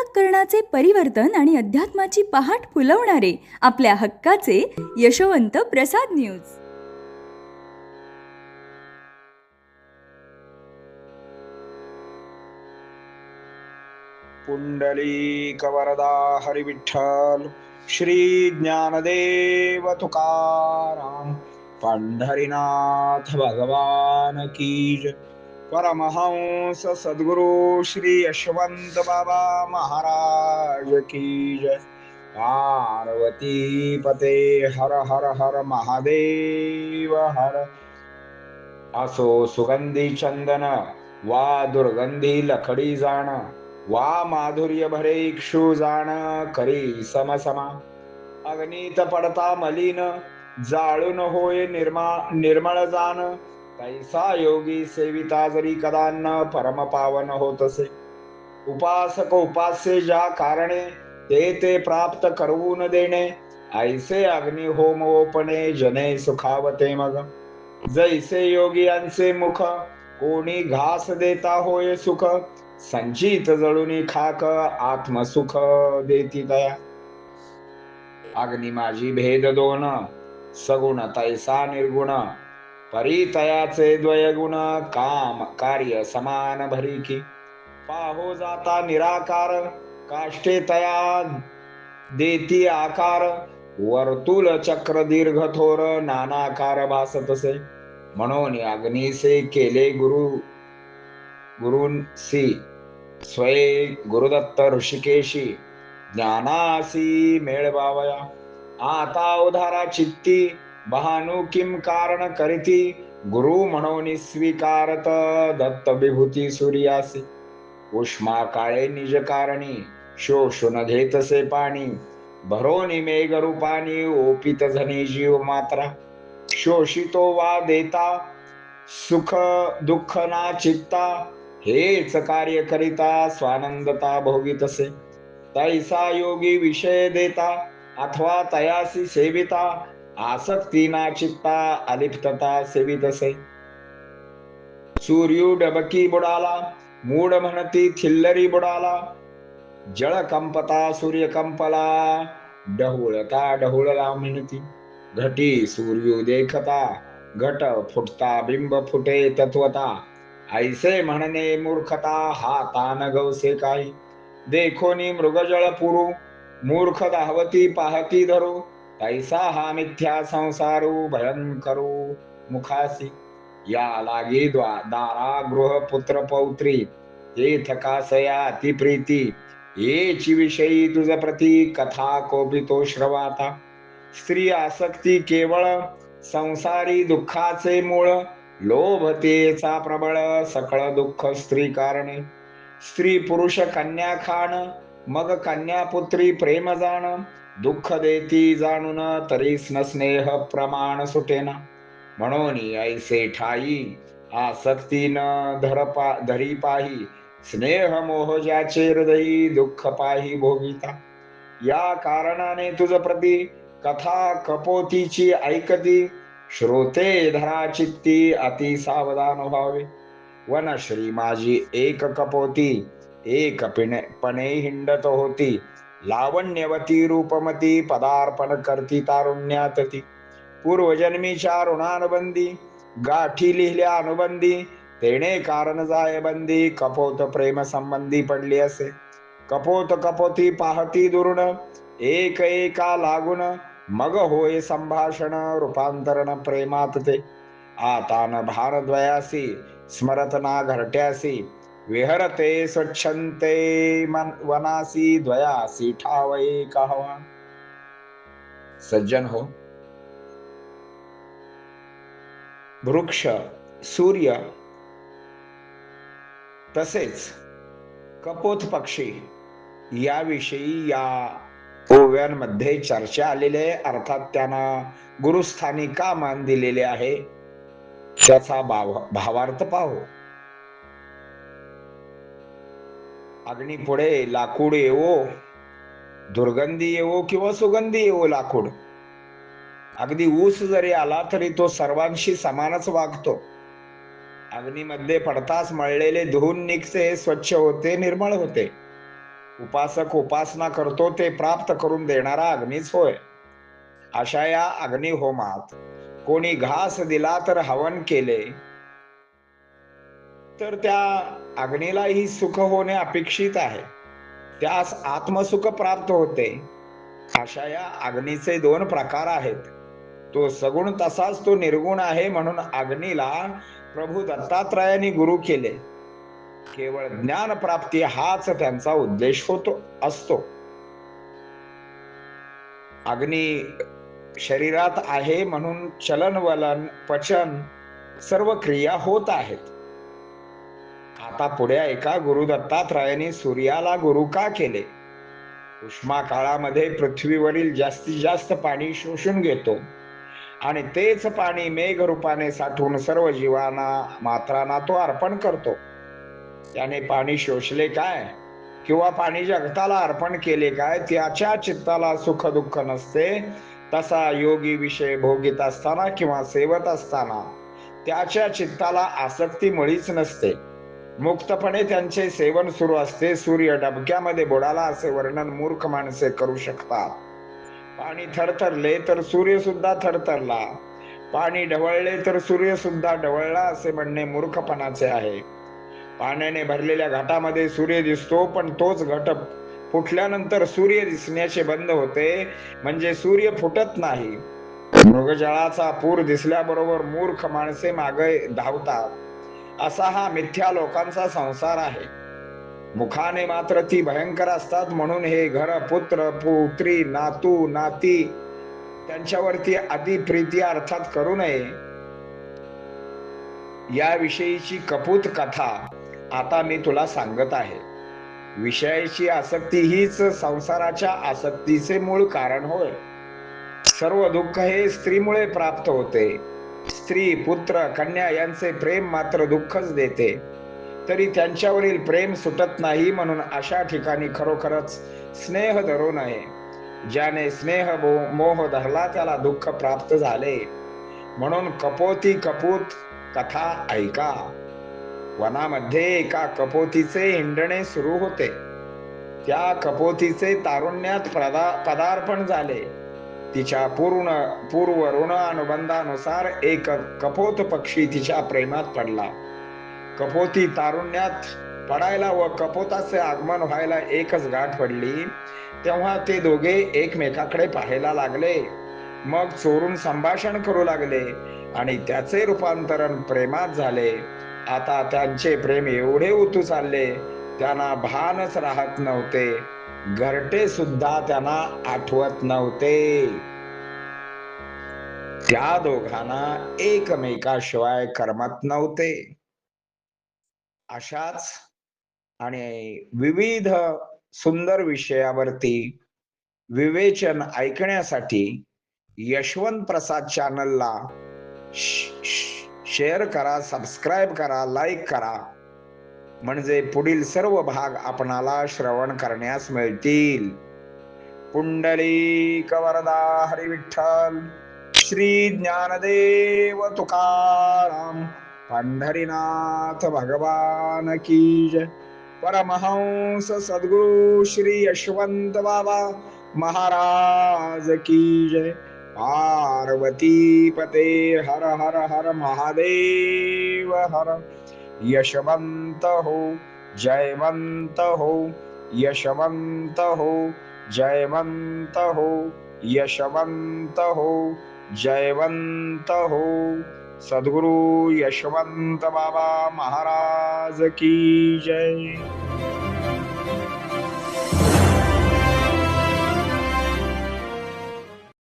अंतःकरणाचे परिवर्तन आणि अध्यात्माची पहाट फुलवणारे आपल्या हक्काचे यशवंत प्रसाद न्यूज. पुंडलिक वरदा हरी विठ्ठल श्री ज्ञानदेव तुकाराम पंढरीनाथ भगवान की जय. परमहंस सद्गुरु श्री यशवंत बाबा महाराज की जय. पार्वती पते हर हर हर महादेव हर. असो सुगंधी चंदन वा दुर्गंधी लखडी जाण वा माधुर्य भरे इक्षु जाण करी समसमा. अग्नीत पडता मलिन जाळून होय निर्मळ जाण. तैसा योगी सेविता जरी कदान्न परम पावन होतसे. उपासक उपास्य ज्या कारणे ते प्राप्त करवून देणे. ऐसे अग्नी होमोपणे जने सुखावते मग. जैसे योगियांचे मुख कोणी घास देता होय सुख. संचित जळुनी खाक आत्मसुख देती दया. अग्नी माझी भेद दोन सगुण तैसा निर्गुण. परितयाचे द्वयगुण काम कार्य समान भरिकी. पाहो जाता निराकार काष्टे तया देती आकार. वर्तुल चक्र दीर्घ थोर नानाकार भासतसे. म्हणून अग्नीसे केले गुरूंसी स्वये गुरुदत्त ऋषिकेशी. ज्ञानासी मेळवावया आता उधारा चित्ती. बहानु किम कारण करीती. गुरु म्हणून स्वीकारत दत्त विभूती सूर्यासी. उष्मा काळे निज कारणी शोषून घेतसे पाणी. भरोनी मेघ रूपानी ओपित झनी जीव मात्रा. शोषितो वा देता सुख दुःख ना चित्ता. हेच कार्य करिता स्वानंदता भोगितसे. तैसा योगी विषय देता अथवा तयासी सेविता. आसक्ती ना चित्ता अलिप्तता सेवितसे. सूर्यू डबकी बुडाला मूड म्हणती थिल्लरी बुडाला. जळ कंपता सूर्य कंपला ढवळता ढवळला म्हणती. घटी सूर्य देखता घट फुटता बिंब फुटे तत्वता. ऐसे म्हणणे मूर्खता हातान गवसे काही. देखोनी मृगजळ पुरू मूर्ख धावती पाहती धरू. तैसा हा मिथ्या संसारू भयंकरू मुखासी. या लागी दारा गृह पुत्र पौत्री. तेथ कासया अति प्रीती. येची विषयी तुझ प्रती कथा कोपितो श्रवाता. स्त्री आसक्ती केवळ संसारी दुःखाचे मूळ. लोभतेचा प्रबळ सकळ दुःख स्त्री कारणे. स्त्री पुरुष कन्या खाण मग कन्या पुत्री प्रेम जाण. दुःख देती जाणून तरीस न स्नेह प्रमाण सुटेना. म्हणून ऐसे ठाई आसक्ती न धरी पाही. स्नेह मोह ज्याचे हृदयी दुःख पाही भोगिता. या कारणाने तुझ प्रती कथा कपोतीची ऐकती. श्रोते धरा चित्ती अति सावधान व्हावे. वनश्री माझी एक कपोती एक पणे हिंडत होती. लावण्यवती रूपमती पदार्पण करती तारुण्यात ती. पूर्वजन्मीच्या ऋणानुबंधी गाठी लिहिल्या अनुबंधी. तेणे कारण जाय बंदी कपोत प्रेम संबंधी पडली असे. कपोत कपोती पाहती दुरुण एक एका लागून. मग होय संभाषण रूपांतरण प्रेमात ते. आता न भारद्वयासी स्मरत ना घरट्यासी. विहरते स्वच्छंते वनासी द्वयासी ठावये कहवा. सज्जन हो, वृक्ष सूर्य तसेच कपोत पक्षी याविषयी या ओव्यांमध्ये चर्चा आलेली आहे. अर्थात त्यांना गुरुस्थानी का मान दिलेले आहे त्याचा भावार्थ पाहू. अग्नी पुढे लाकूड येवो, दुर्गंधी येवो किंवा सुगंधी येवो लाकूड. अगदी ऊस जरी आला तरी तो सर्वांशी समानच वागतो. अग्नीमध्ये पडताच मळलेले धुवून निघते, स्वच्छ होते, निर्मळ होते. उपासक उपासना करतो ते प्राप्त करून देणारा अग्नीच होय. अशा या अग्निहोमात कोणी घास दिला तर हवन केले तर त्या अग्नीलाही सुख होणे अपेक्षित आहे. त्यास आत्मसुख प्राप्त होते. अशा या अग्नीचे दोन प्रकार आहेत. तो सगुण तसाच तो निर्गुण आहे, म्हणून अग्नीला प्रभू दत्तात्रयाने गुरु केले. केवळ ज्ञान प्राप्ती हाच त्यांचा उद्देश असतो. अग्नी शरीरात आहे म्हणून चलन वलन पचन सर्व क्रिया होत आहेत. आता पुढे ऐका, गुरु दत्तात्रयाने सूर्याला गुरु का केले? उष्मा काळामध्ये पृथ्वीवरील जास्तीत जास्त पाणी शोषून घेतो आणि तेच पाणी मेघ रूपाने साठवून सर्व जीवांना मात्रांना तो अर्पण करतो. त्याने पाणी शोषले काय किंवा पाणी जगताला अर्पण केले काय? त्याच्या चित्ताला सुख दुःख नसते. तसा योगी विषय भोगीत असताना किंवा सेवत असताना त्याच्या चित्ताला आसक्ती मुळीच नसते. मुक्तपणे त्यांचे सेवन सुरू असते. सूर्य डबक्यामध्ये बुडाला असे वर्णन मूर्ख माणसे करू शकतात. पाणी थरथरले तर सूर्य सुद्धा थरथरला, पाणी ढवळले तर सूर्य सुद्धा ढवळला असे म्हणणे मूर्खपणाचे आहे. पाण्याने भरलेल्या घटामध्ये सूर्य दिसतो, पण तोच घट फुटल्यानंतर सूर्य दिसण्याचे बंद होते, म्हणजे सूर्य फुटत नाही. मृगजळाचा पूर दिसल्याबरोबर मूर्ख माणसे मागे धावतात. असा हा मिथ्या लोकांचा संसार आहे. मुखाने मात्र ती भयंकर असतात. म्हणून हे घर, पुत्र पुत्री, नातू नाती त्यांच्यावरती अति प्रीती अर्थात करू नये. याविषयीची कपूत कथा आता मी तुला सांगत आहे. विषयाची आसक्ती हीच संसाराच्या आसक्तीचे मूळ कारण होय. सर्व दुःख हे स्त्रीमुळे प्राप्त होते. स्त्री पुत्र कन्या यांचे प्रेम मात्र दुःखच देते, तरी त्यांच्यावरील प्रेम सुटत नाही. म्हणून अशा ठिकाणी खरोखरच स्नेह धरू नये. ज्याने स्नेह मोह धरला त्याला दुःख प्राप्त झाले. म्हणून कपोती कपूत कथा ऐका. वनामध्ये एका कपोतीचे हिंडणे सुरू होते. त्या कपोतीचे तारुण्यात पदार्पण झाले. तिच्या पूर्व ऋण अनुबंधानुसार एक कपोत पक्षी तिच्या प्रेमात पडला. कपोती तारुण्यात पडायला व कपोताचे आगमन व्हायला एकच गाठ पडली. तेव्हा ते दोघे एकमेकाकडे पाहायला लागले. मग चोरून संभाषण करू लागले आणि त्याचे रूपांतरण प्रेमात झाले. आता त्यांचे प्रेम एवढे उतू चालले, त्यांना भानच राहत नव्हते. घरटे सुद्धा त्यांना आठवत नव्हते. त्या दोघांना एकमेकाशिवाय करमत नव्हते. अशाच आणि विविध सुंदर विषयावरती विवेचन ऐकण्यासाठी यशवंत प्रसाद चॅनलला शेअर करा, सबस्क्राईब करा, लाईक करा, म्हणजे पुढील सर्व भाग आपणाला श्रवण करण्यास मिळतील. पुंडलिक वरदा हरी विठ्ठल. श्री ज्ञानदेव तुकाराम पंढरीनाथ भगवान की जय. परमहंस सद्गुरु श्री यशवंत बाबा महाराज की जय. पार्वती पते हर हर हर महादेव हर. यशवंत हो, जयवंत हो, यशवंत हो, जयवंत हो, यशवंत हो, जयवंत हो. सद्गुरु यशवंत बाबा महाराज की जय.